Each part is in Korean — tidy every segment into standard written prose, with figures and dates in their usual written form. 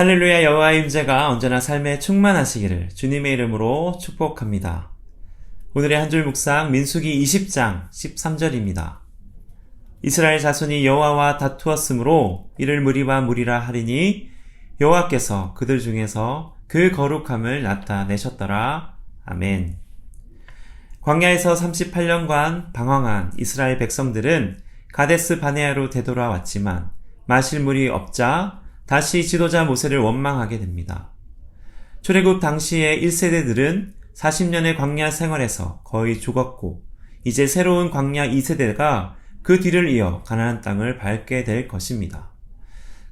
할렐루야. 여호와의 임재가 언제나 삶에 충만하시기를 주님의 이름으로 축복합니다. 오늘의 한 줄 묵상 민수기 20장 13절입니다. 이스라엘 자손이 여호와와 다투었으므로 이를 무리와 무리라 하리니 여호와께서 그들 중에서 그 거룩함을 나타내셨더라. 아멘. 광야에서 38년간 방황한 이스라엘 백성들은 가데스 바네아로 되돌아왔지만 마실 물이 없자 다시 지도자 모세를 원망하게 됩니다. 출애굽 당시의 1세대들은 40년의 광야 생활에서 거의 죽었고 이제 새로운 광야 2세대가 그 뒤를 이어 가나안 땅을 밟게 될 것입니다.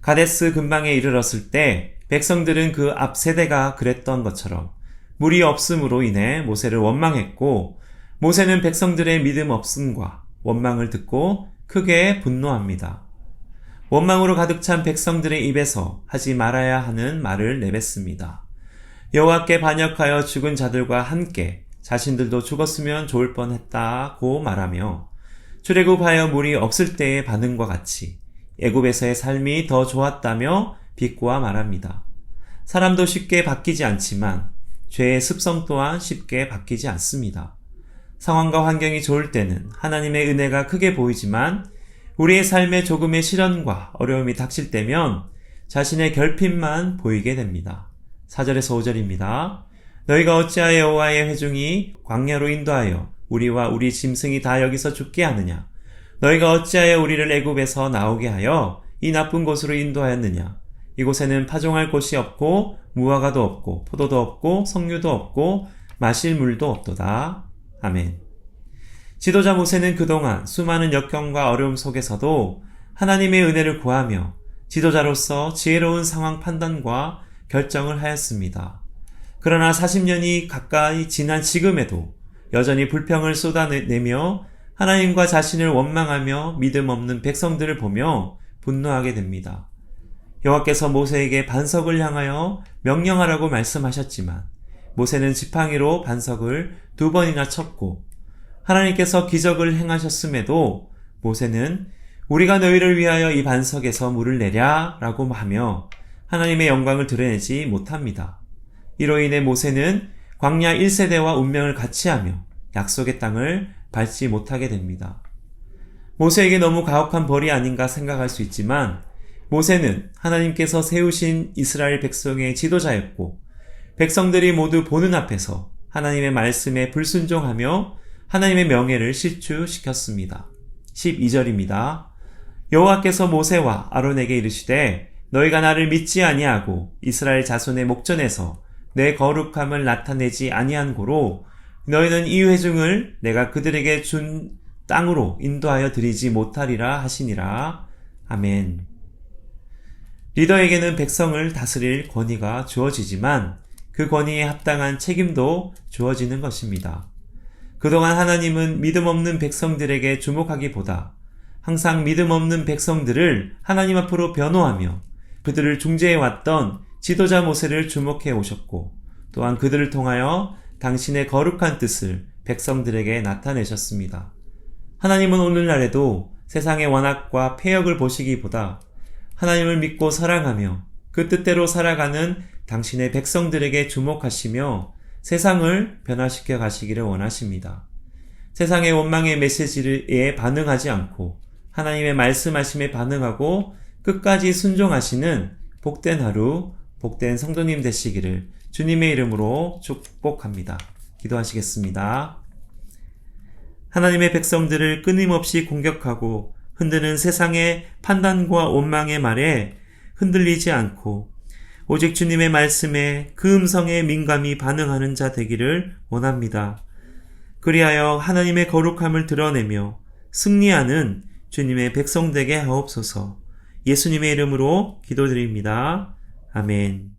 가데스 근방에 이르렀을 때 백성들은 그 앞 세대가 그랬던 것처럼 물이 없음으로 인해 모세를 원망했고 모세는 백성들의 믿음 없음과 원망을 듣고 크게 분노합니다. 원망으로 가득 찬 백성들의 입에서 하지 말아야 하는 말을 내뱉습니다. 여호와께 반역하여 죽은 자들과 함께 자신들도 죽었으면 좋을 뻔했다고 말하며 출애굽하여 물이 없을 때의 반응과 같이 애굽에서의 삶이 더 좋았다며 비꼬아 말합니다. 사람도 쉽게 바뀌지 않지만 죄의 습성 또한 쉽게 바뀌지 않습니다. 상황과 환경이 좋을 때는 하나님의 은혜가 크게 보이지만 우리의 삶에 조금의 시련과 어려움이 닥칠 때면 자신의 결핍만 보이게 됩니다. 4절에서 5절입니다. 너희가 어찌하여 여호와의 회중이 광야로 인도하여 우리와 우리 짐승이 다 여기서 죽게 하느냐? 너희가 어찌하여 우리를 애굽에서 나오게 하여 이 나쁜 곳으로 인도하였느냐? 이곳에는 파종할 곳이 없고 무화과도 없고 포도도 없고 석류도 없고 마실 물도 없도다. 아멘. 지도자 모세는 그동안 수많은 역경과 어려움 속에서도 하나님의 은혜를 구하며 지도자로서 지혜로운 상황 판단과 결정을 하였습니다. 그러나 40년이 가까이 지난 지금에도 여전히 불평을 쏟아내며 하나님과 자신을 원망하며 믿음 없는 백성들을 보며 분노하게 됩니다. 여호와께서 모세에게 반석을 향하여 명령하라고 말씀하셨지만 모세는 지팡이로 반석을 2번이나 쳤고 하나님께서 기적을 행하셨음에도 모세는 우리가 너희를 위하여 이 반석에서 물을 내랴 라고 하며 하나님의 영광을 드러내지 못합니다. 이로 인해 모세는 광야 1세대와 운명을 같이하며 약속의 땅을 밟지 못하게 됩니다. 모세에게 너무 가혹한 벌이 아닌가 생각할 수 있지만 모세는 하나님께서 세우신 이스라엘 백성의 지도자였고 백성들이 모두 보는 앞에서 하나님의 말씀에 불순종하며 하나님의 명예를 실추시켰습니다. 12절입니다. 여호와께서 모세와 아론에게 이르시되 너희가 나를 믿지 아니하고 이스라엘 자손의 목전에서 내 거룩함을 나타내지 아니한 고로 너희는 이 회중을 내가 그들에게 준 땅으로 인도하여 드리지 못하리라 하시니라. 아멘. 리더에게는 백성을 다스릴 권위가 주어지지만 그 권위에 합당한 책임도 주어지는 것입니다. 그동안 하나님은 믿음 없는 백성들에게 주목하기보다 항상 믿음 없는 백성들을 하나님 앞으로 변호하며 그들을 중재해왔던 지도자 모세를 주목해 오셨고 또한 그들을 통하여 당신의 거룩한 뜻을 백성들에게 나타내셨습니다. 하나님은 오늘날에도 세상의 완악과 폐역을 보시기보다 하나님을 믿고 사랑하며 그 뜻대로 살아가는 당신의 백성들에게 주목하시며 세상을 변화시켜 가시기를 원하십니다. 세상의 원망의 메시지에 반응하지 않고 하나님의 말씀하심에 반응하고 끝까지 순종하시는 복된 하루, 복된 성도님 되시기를 주님의 이름으로 축복합니다. 기도하시겠습니다. 하나님의 백성들을 끊임없이 공격하고 흔드는 세상의 판단과 원망의 말에 흔들리지 않고 오직 주님의 말씀에 그 음성에 민감히 반응하는 자 되기를 원합니다. 그리하여 하나님의 거룩함을 드러내며 승리하는 주님의 백성 되게 하옵소서. 예수님의 이름으로 기도드립니다. 아멘.